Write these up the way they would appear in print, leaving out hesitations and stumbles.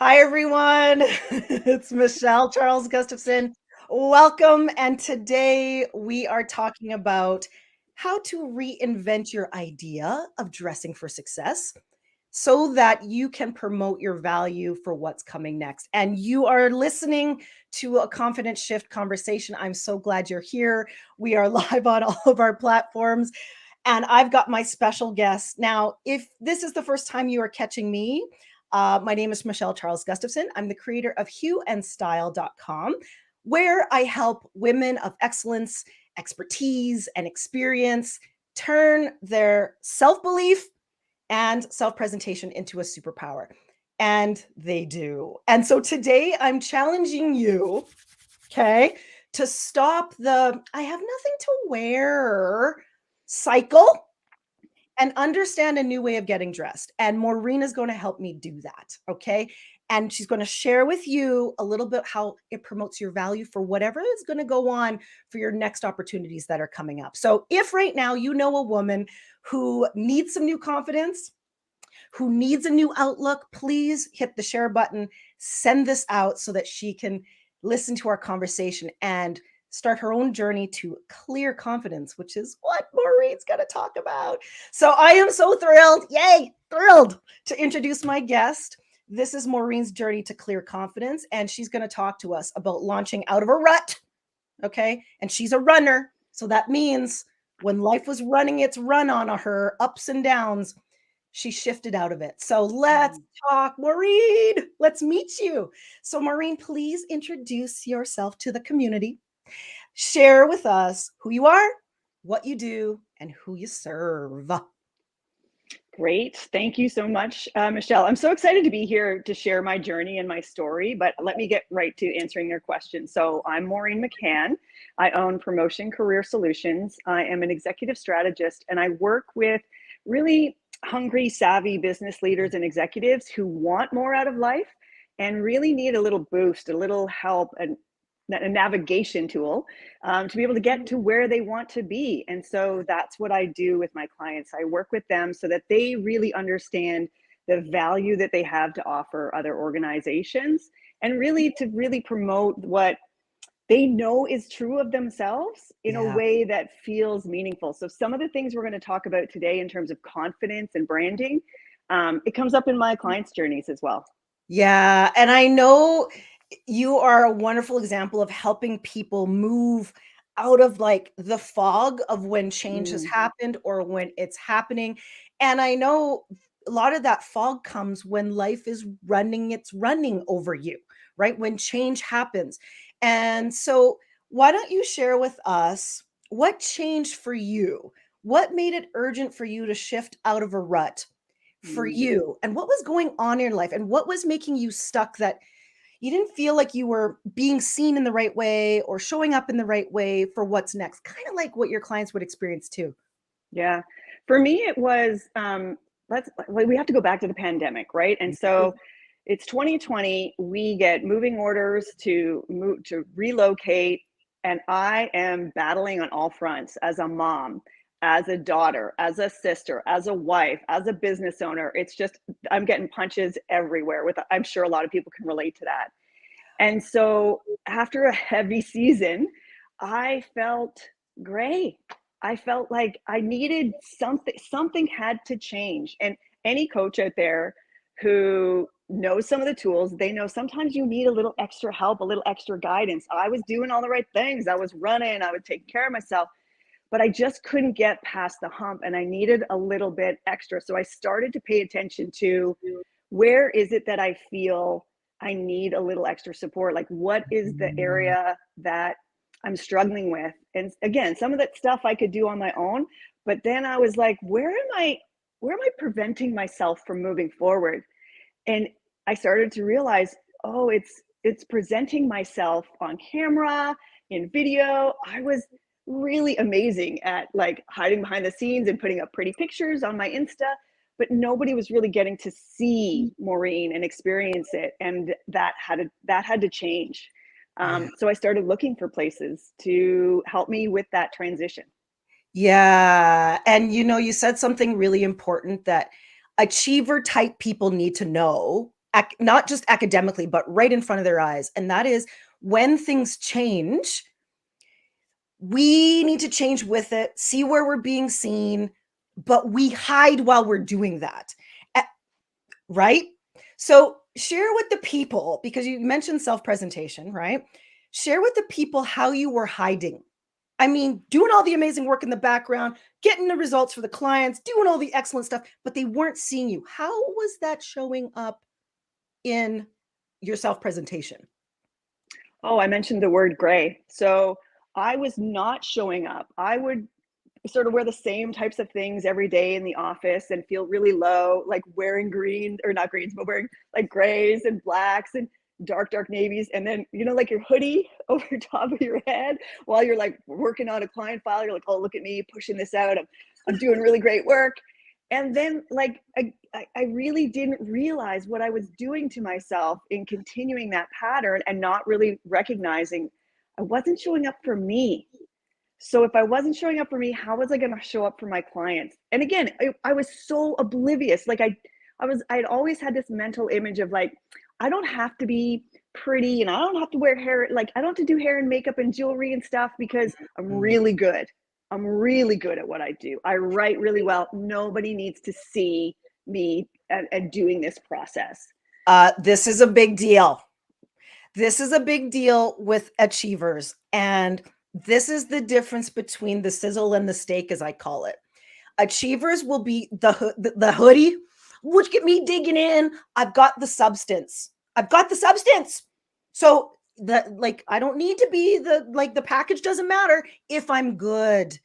Hi, everyone. It's Michelle Charles Gustafson. Welcome. And today we are talking about how to reinvent your idea of dressing for success so that you can promote your value for what's coming next. And you are listening to a Confident Shift conversation. I'm so glad you're here. We are live on all of our platforms. And I've got my special guest. Now, if this is the first time you are catching me, my name is Michele Charles Gustafson. I'm the creator of hueandstyle.com, where I help women of excellence, expertise, and experience turn their self belief and self presentation into a superpower. And they do. And so today I'm challenging you, okay, to stop the I have nothing to wear cycle and understand a new way of getting dressed. And Maureen is going to help me do that. Okay. And she's going to share with you a little bit how it promotes your value for whatever is going to go on for your next opportunities that are coming up. So, if right now you know a woman who needs some new confidence, who needs a new outlook, please hit the share button, send this out so that she can listen to our conversation and start her own journey to clear confidence, which is what Maureen's going to talk about. So I am so thrilled, yay, thrilled to introduce my guest. This is Maureen's journey to clear confidence, and she's going to talk to us about launching out of a rut. Okay. And she's a runner. So that means when life was running its run on her ups and downs, she shifted out of it. So let's talk, Maureen. Let's meet you. So, Maureen, please introduce yourself to the community. Share with us who you are, what you do, and who you serve. Great. Thank you so much, Michelle. I'm so excited to be here to share my journey and my story, but let me get right to answering your question. So I'm Maureen McCann. I own Promotion Career Solutions. I am an executive strategist, and I work with really hungry, savvy business leaders and executives who want more out of life and really need a little boost, a little help, and a navigation tool to be able to get to where they want to be. And so that's what I do with my clients. I work with them so that they really understand the value that they have to offer other organizations and really to really promote what they know is true of themselves in a way that feels meaningful. So some of the things we're going to talk about today in terms of confidence and branding, it comes up in my clients' journeys as well. Yeah. And I know you are a wonderful example of helping people move out of like the fog of when change has happened or when it's happening. And I know a lot of that fog comes when life is running, it's running over you, right? When change happens. And so, why don't you share with us what changed for you? What made it urgent for you to shift out of a rut for you? And what was going on in your life? And what was making you stuck that you didn't feel like you were being seen in the right way or showing up in the right way for what's next, kind of like what your clients would experience too. Yeah. For me, it was we have to go back to the pandemic, right? And so it's 2020. We get moving orders to move to relocate, and I am battling on all fronts as a mom, as a daughter, as a sister, as a wife, as a business owner. It's just I'm getting punches everywhere. With I'm sure a lot of people can relate to that. And so after a heavy season, I felt gray. I felt like I needed something had to change. And any coach out there who knows some of the tools, they know sometimes you need a little extra help, a little extra guidance. I was doing all the right things. I was running, I was taking care of myself, but I just couldn't get past the hump and I needed a little bit extra. So I started to pay attention to where is it that I feel I need a little extra support? Like, what is the area that I'm struggling with? And again, some of that stuff I could do on my own, but then I was like, where am I preventing myself from moving forward? And I started to realize, oh, it's presenting myself on camera, in video. I was really amazing at like hiding behind the scenes and putting up pretty pictures on my Insta, but nobody was really getting to see Maureen and experience it. And that had to change. Yeah. So I started looking for places to help me with that transition. Yeah. And you know, you said something really important that achiever type people need to know not just academically, but right in front of their eyes. And that is when things change, we need to change with it, see where we're being seen, but we hide while we're doing that. Right? So share with the people, because you mentioned self-presentation, right? Share with the people how you were hiding. I mean, doing all the amazing work in the background, getting the results for the clients, doing all the excellent stuff, but they weren't seeing you. How was that showing up in your self-presentation? Oh, I mentioned the word gray. So I was not showing up. I would sort of wear the same types of things every day in the office and feel really low, like wearing green or not greens, but wearing like grays and blacks and dark navies. And then, like your hoodie over top of your head while you're like working on a client file. You're like, oh, look at me pushing this out. I'm doing really great work. And then like, I really didn't realize what I was doing to myself in continuing that pattern and not really recognizing I wasn't showing up for me. So if I wasn't showing up for me, how was I going to show up for my clients? And again, I was so oblivious. Like I'd always had this mental image of like, I don't have to be pretty and I don't have to wear hair. Like I don't have to do hair and makeup and jewelry and stuff because I'm Mm. really good. I'm really good at what I do. I write really well. Nobody needs to see me and doing this process. This is a big deal. This is a big deal with achievers. And this is the difference between the sizzle and the steak, as I call it. Achievers will be the hoodie. Look at me digging in. I've got the substance. I've got the substance. So I don't need to be the package doesn't matter if I'm good.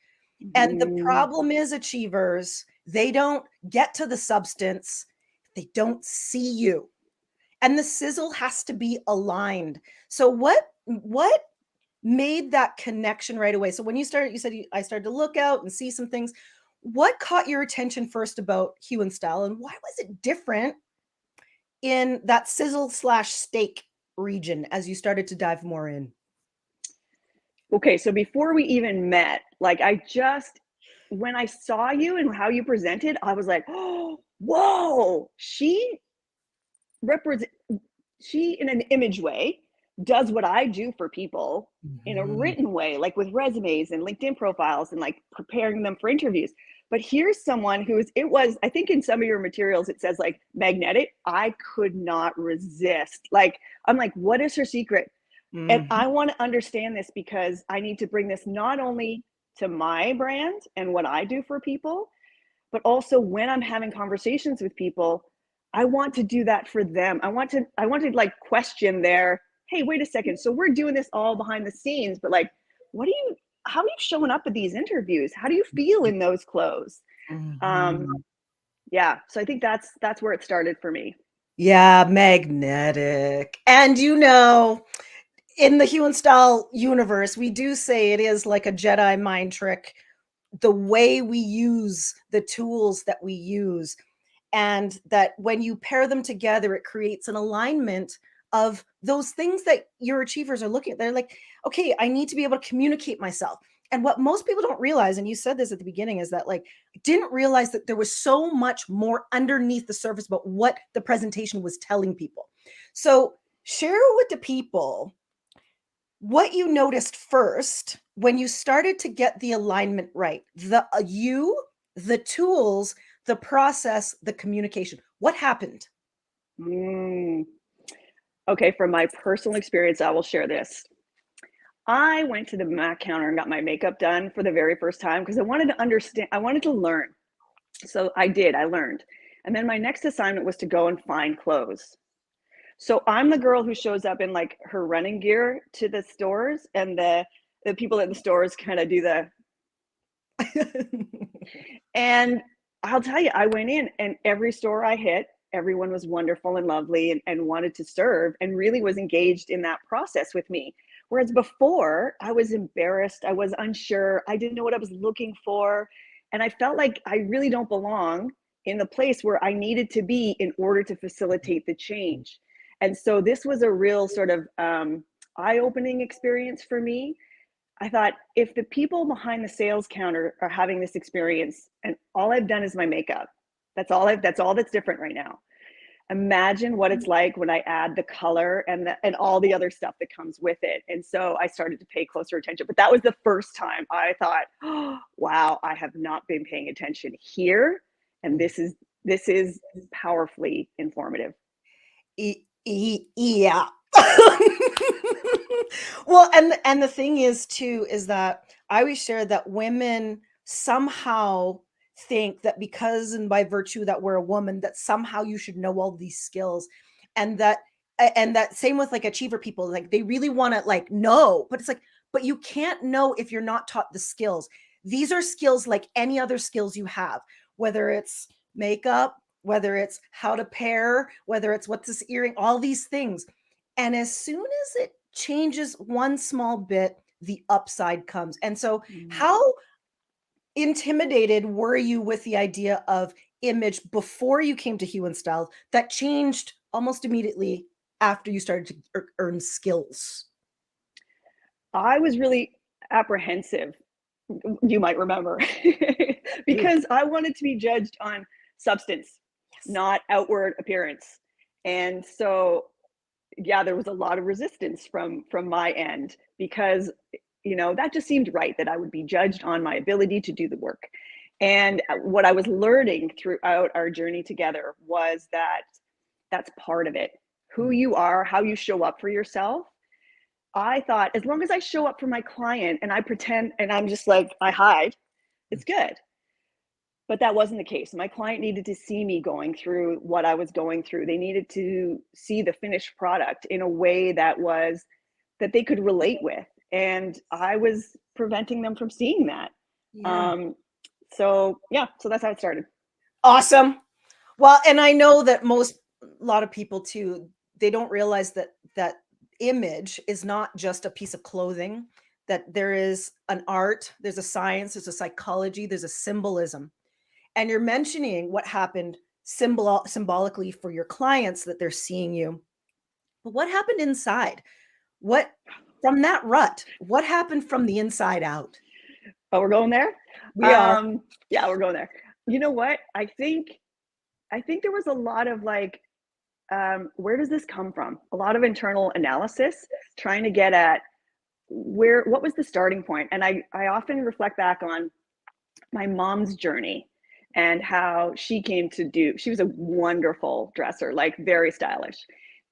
And the Mm. problem is achievers, they don't get to the substance. They don't see you. And the sizzle has to be aligned. So what made that connection right away? So when you started, you said I started to look out and see some things. What caught your attention first about hue and style, and why was it different in that sizzle slash steak region as you started to dive more in? Okay, so before we even met, like when I saw you and how you presented, I was like, oh, whoa, represent she in an image way does what I do for people in a Mhm. written way, like with resumes and LinkedIn profiles and like preparing them for interviews. But here's someone I think in some of your materials, it says like magnetic. I could not resist. Like, I'm like, what is her secret? And Mhm. I want to understand this because I need to bring this not only to my brand and what I do for people, but also when I'm having conversations with people, I want to do that for them. I want to like question their, hey, wait a second. So we're doing this all behind the scenes, but like, how are you showing up at these interviews? How do you feel in those clothes? Um, Mhm. yeah. So I think that's where it started for me. Yeah, magnetic. And in the hue and style universe, we do say it is like a Jedi mind trick, the way we use the tools that we use, and that when you pair them together, it creates an alignment of those things that your achievers are looking at. They're like, okay, I need to be able to communicate myself. And what most people don't realize, and you said this at the beginning, is that like didn't realize that there was so much more underneath the surface about what the presentation was telling people. So share with the people what you noticed first when you started to get the alignment right, the tools, the process, the communication. What happened? Mm. Okay, from my personal experience, I will share this. I went to the Mac counter and got my makeup done for the very first time because I wanted to understand, I wanted to learn. So I did, I learned. And then my next assignment was to go and find clothes. So I'm the girl who shows up in like her running gear to the stores, and the people at the stores kind of do the, and I'll tell you, I went in and every store I hit, everyone was wonderful and lovely and wanted to serve and really was engaged in that process with me. Whereas before, I was embarrassed, I was unsure, I didn't know what I was looking for. And I felt like I really don't belong in the place where I needed to be in order to facilitate the change. And so this was a real sort of eye opening experience for me. I thought, if the people behind the sales counter are having this experience and all I've done is my makeup, that's all that's different right now. imagine what it's like when I add the color and all the other stuff that comes with it. And so I started to pay closer attention. But that was the first time I thought, oh, wow, I have not been paying attention here. And this is powerfully informative. Yeah. Well, and the thing is too is that I always share that women somehow think that because and by virtue that we're a woman that somehow you should know all these skills, and that same with like achiever people, like they really want to like know, but it's like, but you can't know if you're not taught the skills. These are skills like any other skills you have, whether it's makeup, whether it's how to pair, whether it's what's this earring, all these things. And as soon as it changes one small bit, the upside comes. And so, Mm. how intimidated were you with the idea of image before you came to Hue and Style that changed almost immediately after you started to earn skills? I was really apprehensive, you might remember, Ooh, because I wanted to be judged on substance, yes. not outward appearance. And so, yeah, there was a lot of resistance from my end because that just seemed right that I would be judged on my ability to do the work. And what I was learning throughout our journey together was that that's part of it. Who Mm, you are, how you show up for yourself. I thought as long as I show up for my client and I pretend and I'm just like I hide, mm. it's good. But that wasn't the case. My client needed to see me going through what I was going through. They needed to see the finished product in a way that they could relate with. And I was preventing them from seeing that. Yeah. Um, so yeah, so that's how it started. Awesome. Well, and I know that most a lot of people too, they don't realize that image is not just a piece of clothing, that there is an art, there's a science, there's a psychology, there's a symbolism. And you're mentioning what happened symbolically for your clients that they're seeing you. But what happened inside? What from that rut? What happened from the inside out? Oh, we're going there? We are. Yeah, we're going there. You know what? I think there was a lot of like, where does this come from? A lot of internal analysis, trying to get at what was the starting point. And I often reflect back on my mom's journey and how she was a wonderful dresser, like very stylish.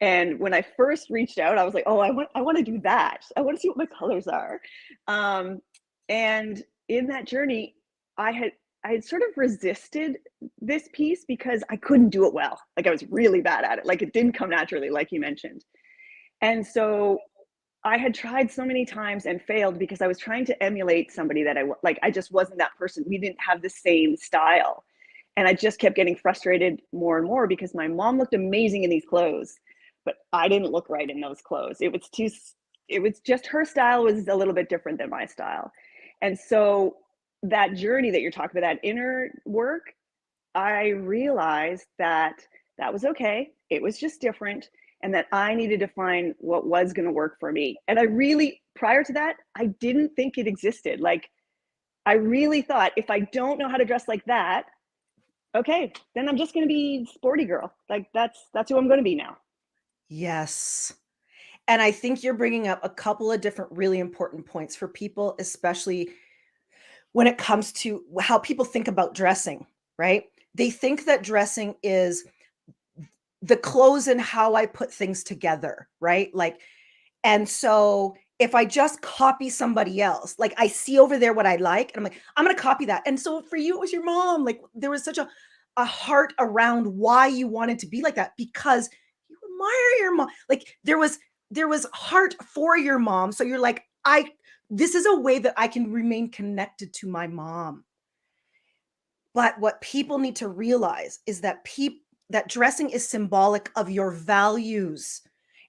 And when I first reached out, I was like, oh, I want to do that. I want to see what my colors are. Um, and in that journey, I had I had sort of resisted this piece because I couldn't do it well. Like I was really bad at it. Like it didn't come naturally, like you mentioned. And so I had tried so many times and failed because I was trying to emulate somebody that like I just wasn't that person. We didn't have the same style. And I just kept getting frustrated more and more because my mom looked amazing in these clothes, but I didn't look right in those clothes. It was just her style was a little bit different than my style. And so that journey that you're talking about, that inner work, I realized that that was okay. It was just different, and that I needed to find what was going to work for me. And I really, prior to that, I didn't think it existed. Like, I really thought if I don't know how to dress like that, okay, then I'm just going to be sporty girl. Like that's who I'm going to be now. Yes. And I think you're bringing up a couple of different really important points for people, especially when it comes to how people think about dressing, right? They think that dressing is the clothes and how I put things together, right? Like, and so if I just copy somebody else, like I see over there what I like, and I'm like, I'm gonna copy that. And so for you, it was your mom. Like there was such a heart around why you wanted to be like that because you admire your mom. Like there was heart for your mom. So you're like, this is a way that I can remain connected to my mom. But what people need to realize is that that dressing is symbolic of your values.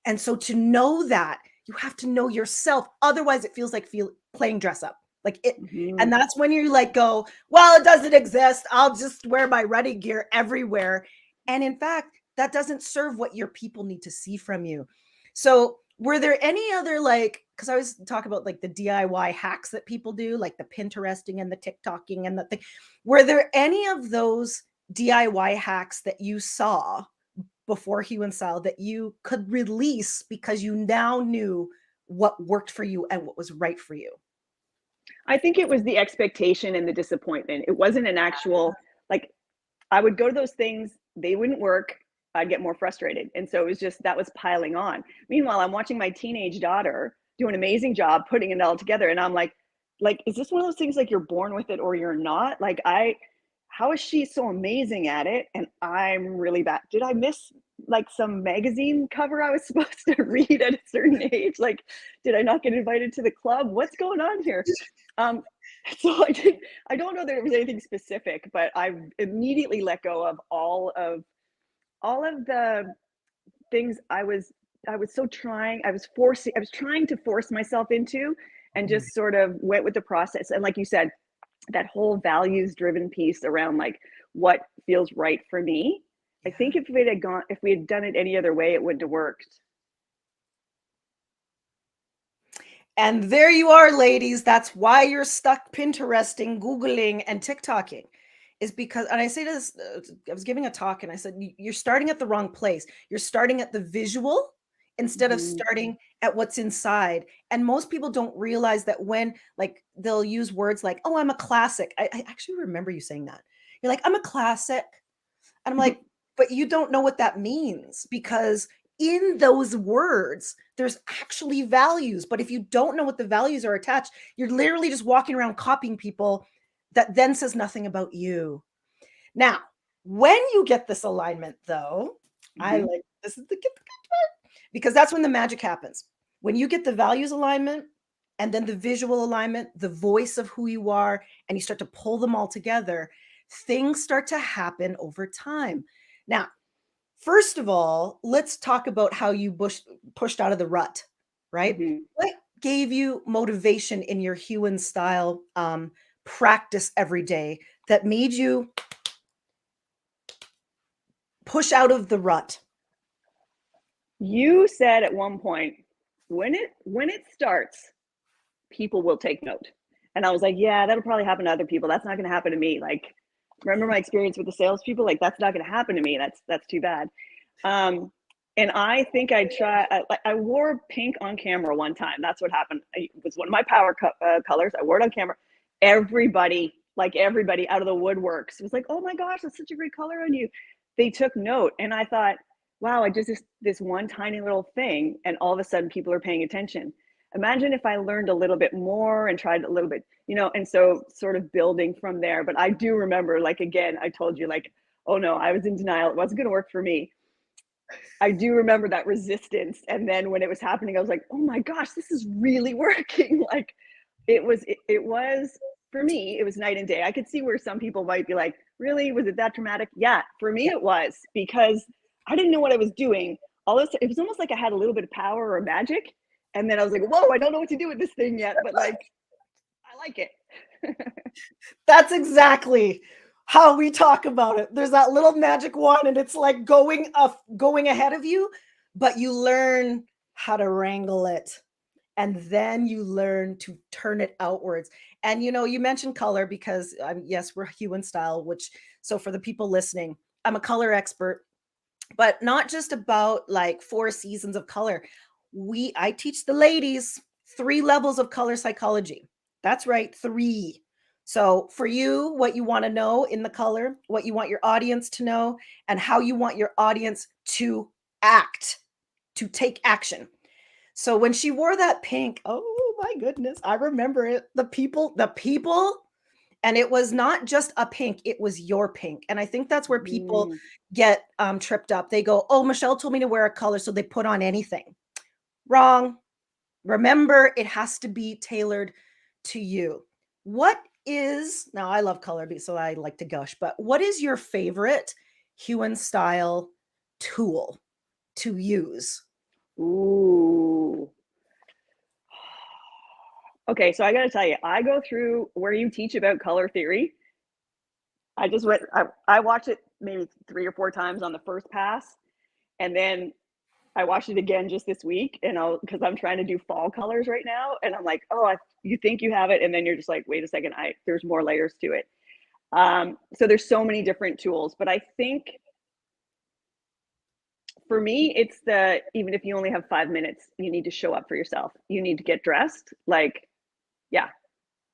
And so to know that, you have to know yourself. Otherwise, it feels like playing dress up. Like it, Mm-hmm. and that's when you like go, well, it doesn't exist. I'll just wear my running gear everywhere. And in fact, that doesn't serve what your people need to see from you. So were there any other like, because I always talk about like the DIY hacks that people do, like the Pinteresting and the TikToking and the thing. Were there any of those DIY hacks that you saw before Hue and Style that you could release because you now knew what worked for you and what was right for you? I think it was the expectation and the disappointment. It wasn't an actual, like, I would go to those things, they wouldn't work, I'd get more frustrated. And so it was just that was piling on. Meanwhile, I'm watching my teenage daughter do an amazing job putting it all together. And I'm like, is this one of those things like you're born with it or you're not? How is she so amazing at it? And I'm really bad. Did I miss like some magazine cover I was supposed to read at a certain age? Like, did I not get invited to the club? What's going on here? Um, so I don't know that it was anything specific, but I immediately let go of all of the things I was trying to force myself into, and Mhm. just sort of went with the process. And like you said, that whole values driven piece around like what feels right for me. I Yeah. think if we had done it any other way, it wouldn't have worked. And there you are, ladies. That's why you're stuck Pinteresting, Googling, and TikToking. Is because, and I say this, I was giving a talk and I said, You're starting at the wrong place. You're starting at the visual instead of Mhm. starting at what's inside. And most people don't realize that when, like, they'll use words like, oh, I'm a classic. I actually remember you saying that. You're like, I'm a classic. And I'm like, but you don't know what that means because in those words, there's actually values. But if you don't know what the values are attached, you're literally just walking around copying people that then says nothing about you. Now, when you get this alignment, though, I Mhm. like this is the good part because that's when the magic happens. When you get the values alignment and then the visual alignment, the voice of who you are, and you start to pull them all together, things start to happen over time. Now, first of all, let's talk about how you pushed out of the rut, right? Mhm. What gave you motivation in your hue and style practice every day that made you push out of the rut? You said at one point, when it starts, people will take note. And I was like, yeah, that'll probably happen to other people. That's not going to happen to me. Like, remember my experience with the salespeople? Like, that's not going to happen to me. That's too bad. Um, and I think I wore pink on camera one time. That's what happened. It was one of my colors. I wore it on camera. Everybody out of the woodworks was like, oh my gosh, that's such a great color on you. They took note. And I thought, wow, I just this one tiny little thing. And all of a sudden people are paying attention. Imagine if I learned a little bit more and tried a little bit, and so sort of building from there. But I do remember, like, again, I told you, like, oh no, I was in denial. It wasn't going to work for me. I do remember that resistance. And then when it was happening, I was like, oh my gosh, this is really working. Like, it was for me, it was night and day. I could see where some people might be like, really? Was it that dramatic? Yeah, for me, Yeah. it was because I didn't know what I was doing. All this, it was almost like I had a little bit of power or magic. And then I was like, whoa, I don't know what to do with this thing yet, but like, I like it. That's exactly how we talk about it. There's that little magic wand, and it's like going ahead of you, but you learn how to wrangle it. And then you learn to turn it outwards. And you mentioned color because yes, we're hue and style, which so for the people listening, I'm a color expert, but not just about like four seasons of color. I teach the ladies 3 levels of color psychology. That's right, 3. So for you, what you want to know in the color, what you want your audience to know, and how you want your audience to act, to take action. So when she wore that pink, oh my goodness, I remember it. The people, and it was not just a pink, it was your pink. And I think that's where people Mm. get tripped up. They go, oh, Michele told me to wear a color, so they put on anything. Wrong. Remember, it has to be tailored to you. What is, now I love color, so I like to gush, but what is your favorite hue and style tool to use? Ooh. Okay, so I got to tell you, I go through where you teach about color theory. I watched it maybe 3 or 4 times on the first pass. And then I watched it again just this week, and because I'm trying to do fall colors right now, and I'm like, oh, you think you have it, and then you're just like, wait a second, there's more layers to it. So there's so many different tools, but I think For me, it's even if you only have 5 minutes, you need to show up for yourself. You need to get dressed. Like, yeah,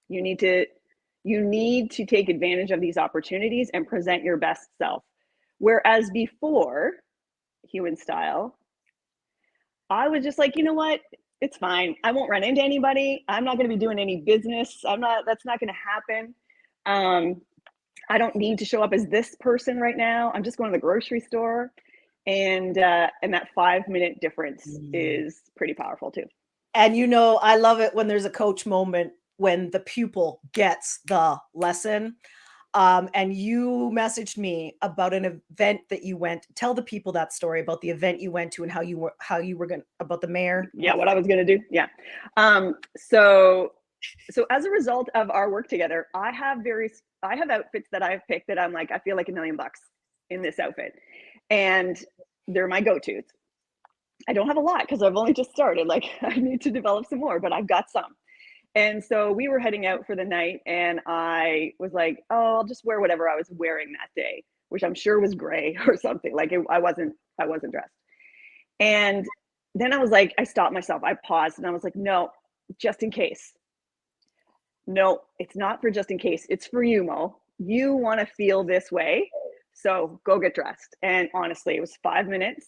you need to take advantage of these opportunities and present your best self. Whereas before, human style, I was just like, you know what? It's fine. I won't run into anybody. I'm not going to be doing any business. That's not going to happen. I don't need to show up as this person right now. I'm just going to the grocery store. And that 5 minute difference is pretty powerful too. And I love it when there's a coach moment when the pupil gets the lesson. And you messaged me about an event that you went. Tell the people that story about the event you went to and how you were going about the mayor. Yeah, what I was going to do. Yeah. So as a result of our work together, I have outfits that I've picked that I'm like, I feel like $1,000,000 in this outfit, and they're my go-tos. I don't have a lot because I've only just started. Like, I need to develop some more, but I've got some. And so we were heading out for the night, and I was like, oh, I'll just wear whatever I was wearing that day, which I'm sure was gray or something. Like, I wasn't dressed. And then I was like, I stopped myself. I paused and I was like, no, just in case. No, it's not for just in case. It's for you, Mo. You want to feel this way. So go get dressed. And honestly, it was 5 minutes,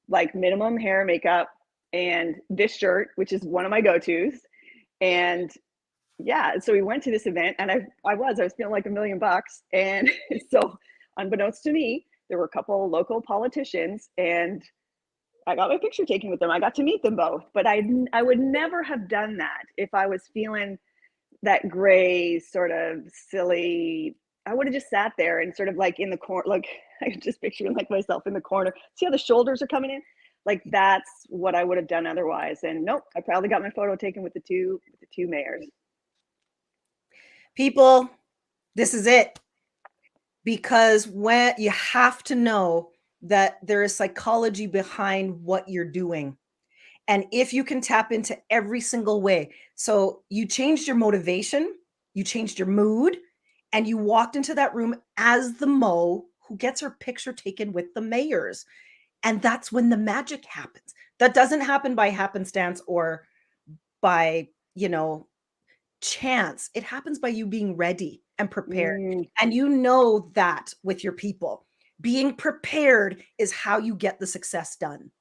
like minimum hair, makeup, and this shirt, which is one of my go-tos. And yeah, so we went to this event, and I was feeling like $1,000,000. And so unbeknownst to me, there were a couple of local politicians, and I got my picture taken with them. I got to meet them both, but I would never have done that if I was feeling that gray sort of silly. I would have just sat there and sort of like in the corner, like I just picturing like myself in the corner. See how the shoulders are coming in? Like, that's what I would have done otherwise. And nope, I probably got my photo taken with the two mayors. People, this is it. Because when you have to know that there is psychology behind what you're doing. And if you can tap into every single way. So you changed your motivation, you changed your mood, and you walked into that room as the Mo who gets her picture taken with the mayors. And that's when the magic happens. That doesn't happen by happenstance or by, chance. It happens by you being ready and prepared. And that with your people. Being prepared is how you get the success done.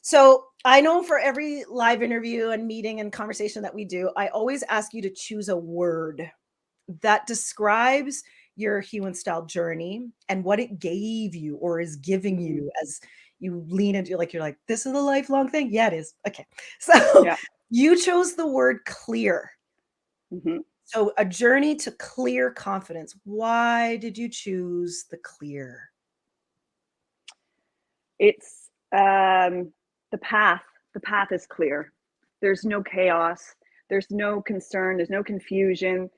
So I know for every live interview and meeting and conversation that we do, I always ask you to choose a word that describes your human style journey and what it gave you or is giving you as you lean into you're like, this is a lifelong thing. Yeah, it is. Okay. So Yeah. You chose the word clear. Mm-hmm. So a journey to clear confidence. Why did you choose the clear? It's the path. The path is clear. There's no chaos. There's no concern. There's no confusion.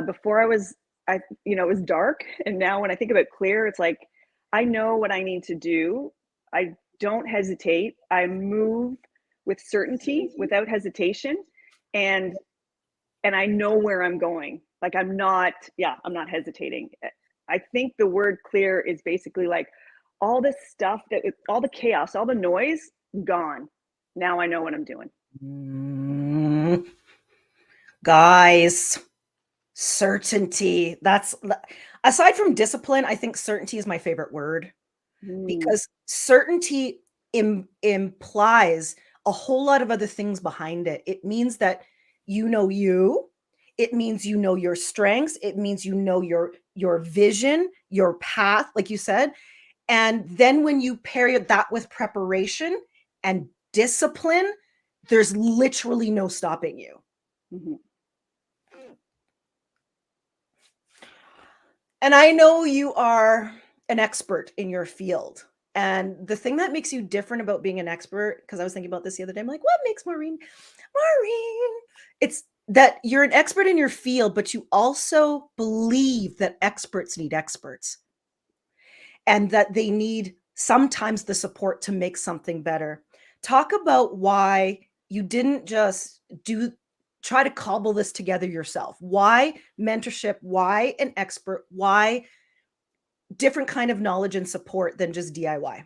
Before it was dark. And now when I think about clear, it's like, I know what I need to do. I don't hesitate. I move with certainty, without hesitation. And I know where I'm going. Like, I'm not hesitating. I think the word clear is basically like all this stuff all the chaos, all the noise gone. Now I know what I'm doing. Guys, certainty. That's aside from discipline, I think certainty is my favorite word because certainty implies a whole lot of other things behind it. It means that you. It means your strengths. It means your vision, your path, like you said. And then when you pair that with preparation and discipline, there's literally no stopping you. Mm-hmm. And I know you are an expert in your field. And the thing that makes you different about being an expert, because I was thinking about this the other day, I'm like, what makes Maureen? It's that you're an expert in your field, but you also believe that experts need experts and that they need sometimes the support to make something better. Talk about why you didn't just try to cobble this together yourself. Why mentorship? Why an expert? Why different kind of knowledge and support than just DIY?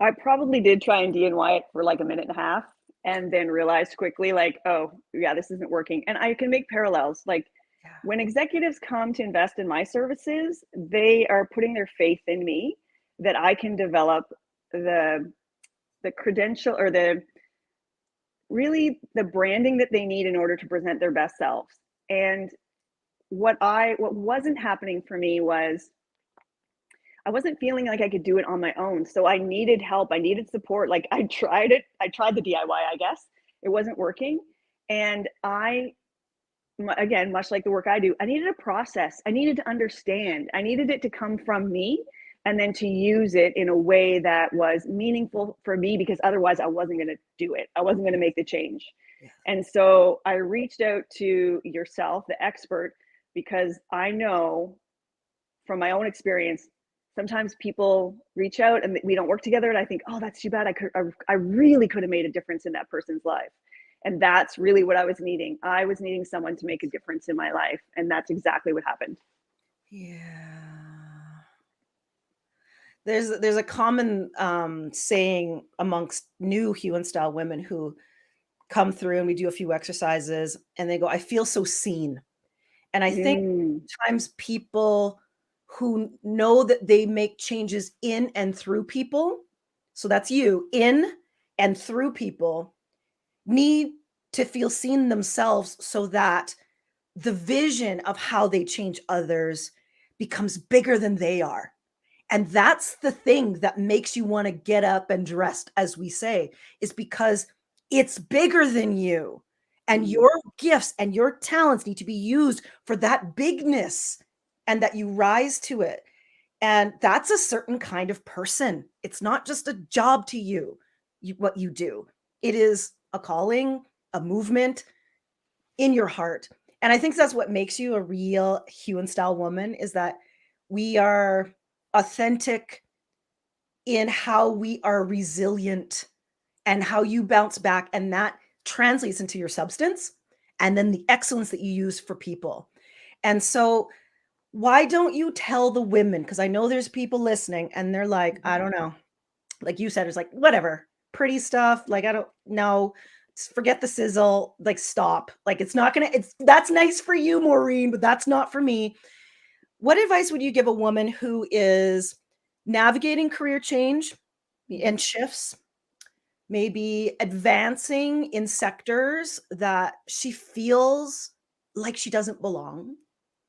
I probably did try and DNY it for like a minute and a half and then realized quickly, like, oh, yeah, this isn't working. And I can make parallels. Like Yeah. when executives come to invest in my services, they are putting their faith in me that I can develop the credential or the really the branding that they need in order to present their best selves. And what wasn't happening for me was I wasn't feeling like I could do it on my own. So I needed help. I needed support. Like I tried it. I tried the DIY, I guess. It wasn't working. And again, much like the work I do, I needed a process. I needed to understand. I needed it to come from me and then to use it in a way that was meaningful for me because otherwise I wasn't going to do it. I wasn't going to make the change. Yeah. And so I reached out to yourself, the expert, because I know from my own experience, sometimes people reach out and we don't work together. And I think, oh, that's too bad. I really could have made a difference in that person's life. And that's really what I was needing. I was needing someone to make a difference in my life. And that's exactly what happened. Yeah. There's a common saying amongst new hue and style women who come through and we do a few exercises and they go, I feel so seen. And I think Mm, sometimes people who know that they make changes in and through people, so that's you, in and through people, need to feel seen themselves so that the vision of how they change others becomes bigger than they are. And that's the thing that makes you want to get up and dressed, as we say, is because it's bigger than you. And mm, your gifts and your talents need to be used for that bigness and that you rise to it. And that's a certain kind of person. It's not just a job to what you do. It is a calling, a movement in your heart. And I think that's what makes you a real hue and style woman is that we are authentic in how we are resilient and how you bounce back. And that translates into your substance and then the excellence that you use for people. And so, why don't you tell the women? Because I know there's people listening and they're like, I mhm. don't know. Like you said, it's like, whatever, pretty stuff. Like, I don't know. Forget the sizzle. Like, stop. Like, it's not going to, it's that's nice for you, Maureen, but that's not for me. What advice would you give a woman who is navigating career change Mhm. and shifts, maybe advancing in sectors that she feels like she doesn't belong?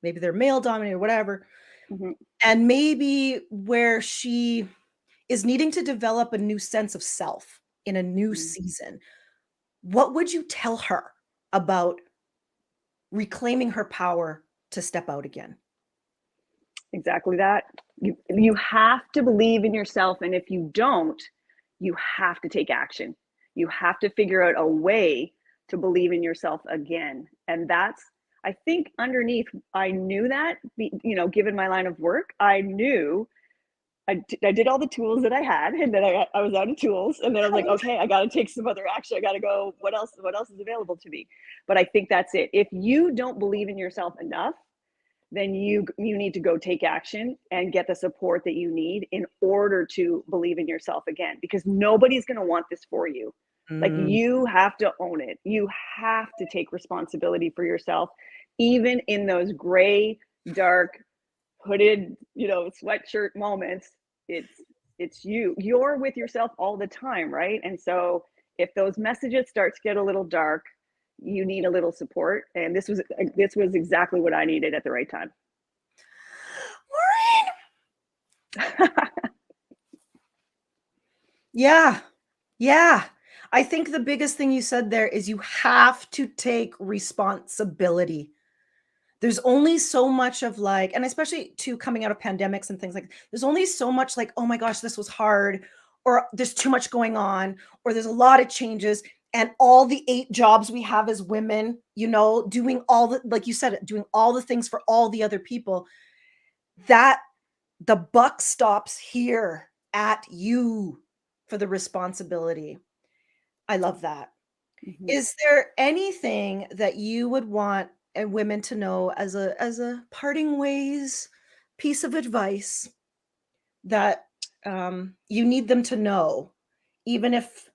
Maybe they're male dominated or whatever. Mhm. And maybe where she is needing to develop a new sense of self in a new Mm. season. What would you tell her about reclaiming her power to step out again? Exactly that. You have to believe in yourself, and if you don't, you have to take action. You have to figure out a way to believe in yourself again, and that's I think underneath, I knew that, given my line of work, I knew I did all the tools that I had, and then I was out of tools, and then I was like, okay, I got to take some other action. I got to go. What else? What else is available to me? But I think that's it. If you don't believe in yourself enough, then you need to go take action and get the support that you need in order to believe in yourself again, because nobody's going to want this for you. Like Mm, you have to own it. You have to take responsibility for yourself, even in those gray, dark, hooded, sweatshirt moments. It's you're with yourself all the time, right? And so if those messages start to get a little dark, you need a little support, and this was exactly what I needed at the right time. Maureen! Yeah. Yeah. I think the biggest thing you said there is you have to take responsibility. There's only so much of like, and especially to coming out of pandemics and things like, there's only so much like, oh my gosh, this was hard, or there's too much going on, or there's a lot of changes. And all the 8 jobs we have as women, doing all the, like you said, doing all the things for all the other people, that the buck stops here at you for the responsibility. I love that. Mhm. Is there anything that you would want women to know as a parting ways piece of advice that you need them to know, even if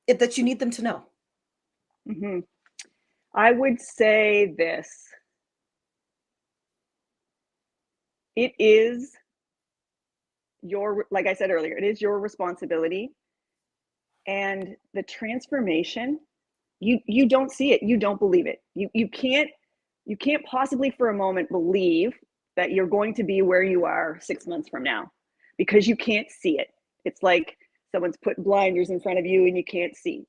that you need them to know? Hmm. I would say this. It is like I said earlier, it is your responsibility. And the transformation, you don't see it, you don't believe it. You can't possibly for a moment believe that you're going to be where you are 6 months from now because you can't see it. It's like someone's put blinders in front of you and you can't see.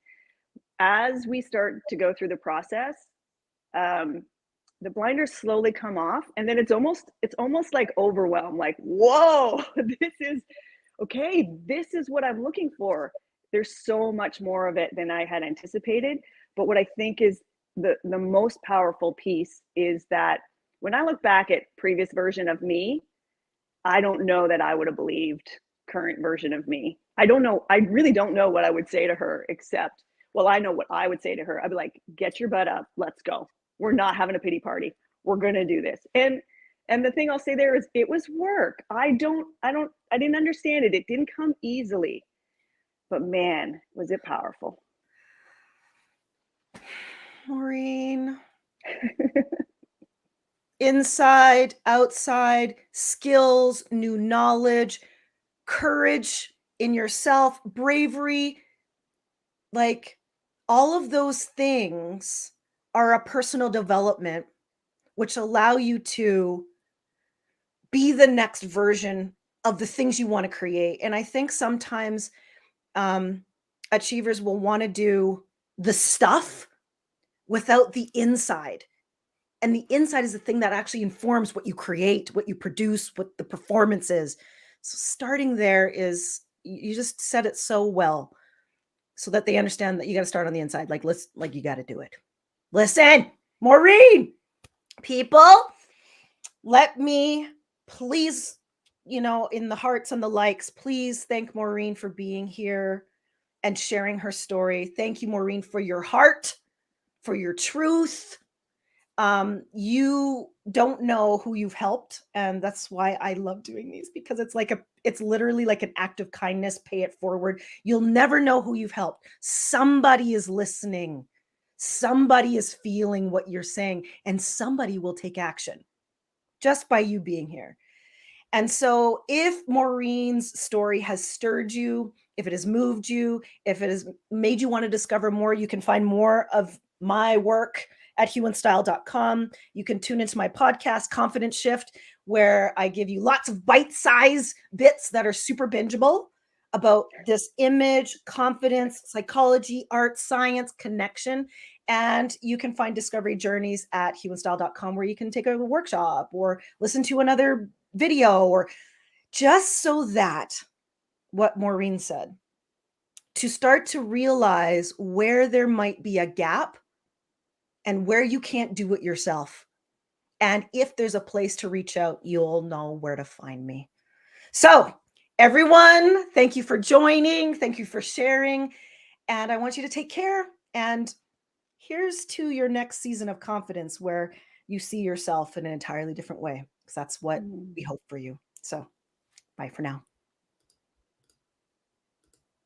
As we start to go through the process, um, the blinders slowly come off, and then it's almost like overwhelm, like, whoa, this is okay, this is what I'm looking for. There's so much more of it than I had anticipated. But what I think is the most powerful piece is that when I look back at previous version of me, I don't know that I would have believed current version of me. I don't know. I really don't know what I would say to her except, well, I know what I would say to her. I'd be like, get your butt up. Let's go. We're not having a pity party. We're going to do this. And the thing I'll say there is it was work. I didn't understand it. It didn't come easily. But man, was it powerful. Maureen, inside, outside, skills, new knowledge, courage in yourself, bravery, like all of those things are a personal development which allow you to be the next version of the things you want to create. And I think sometimes um, achievers will want to do the stuff without the inside. And the inside is the thing that actually informs what you create, what you produce, what the performance is. So starting there is, you just said it so well so that they understand that you got to start on the inside. Like, let's, like, you got to do it. Listen, Maureen, people, let me please, in the hearts and the likes, please thank Maureen for being here and sharing her story. Thank you, Maureen, for your heart, for your truth. You don't know who you've helped, and that's why I love doing these, because it's literally like an act of kindness. Pay it forward. You'll never know who you've helped. Somebody is listening, somebody is feeling what you're saying, and somebody will take action just by you being here. And so, if Maureen's story has stirred you, if it has moved you, if it has made you want to discover more, you can find more of my work at humanstyle.com. You can tune into my podcast, Confidence Shift, where I give you lots of bite size bits that are super bingeable about this image, confidence, psychology, art, science connection. And you can find discovery journeys at humanstyle.com, where you can take a workshop or listen to another video, or just so that what Maureen said, to start to realize where there might be a gap and where you can't do it yourself. And if there's a place to reach out, you'll know where to find me. So, everyone, thank you for joining. Thank you for sharing. And I want you to take care. And here's to your next season of confidence, where you see yourself in an entirely different way, because that's what we hope for you. So, bye for now.